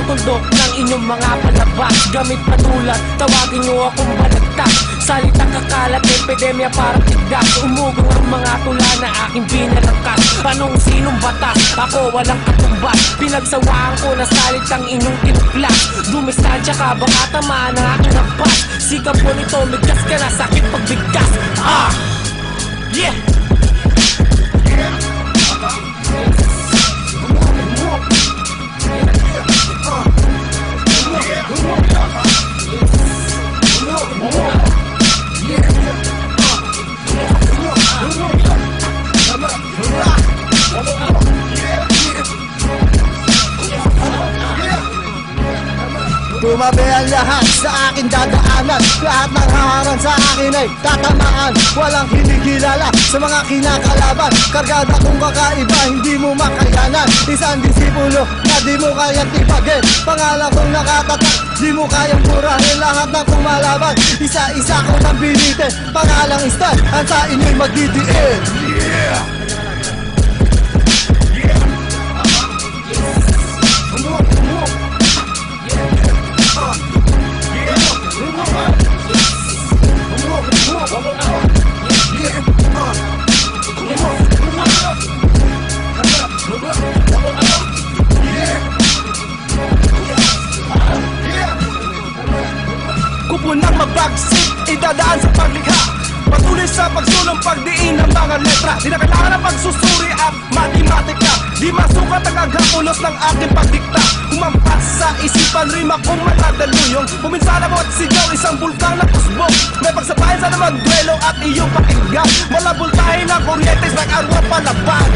tuldok ng inyong mga palabas. Gamit panulat, tawagin nyo akong balagtas. Salitang kakalat, epidemya parang tigdas. Umugong ang mga tula na aking binalangkas. Anong sinong batas? Ako walang katumbas. Pinagsawaan ko na salitang inyong tinuklas. Dumistansya ka, baka tamaan ang aking hampas. Sikap mo nito, migdas ka na, sakit pagbigkas. Yeah! Tumabi ang lahat sa akin dadaanan. Lahat ng haharang sa akin ay tatamaan. Walang hinigilala sa mga kinakalaban. Kargada kong kakaiba, hindi mo makayanan. Isang disipulo na di mo kayang tipagin. Pangalan kong nakatatak, di mo kayang burahin. Lahat na kumalaban, isa-isa ko nang binitin. Pangalang Stan, ang sa inyo'y magdidiin. Yeah! Kupunang mabagsik, idadaan sa paglikha. Patuloy sa pagsulong pagdiin ng mga letra. Di na kailangan ng pagsusuri at matematika. Di masukat ang aghapulos ng aking pagdikta. Kumampas sa isipan, rima kong maladaluyong. Puminsala mo at sigaw, isang bulkang na kusbong. May pagsabayan sana magduelo at iyong pakinggan. Malabultahin ang kuryentes ng arwa palaban.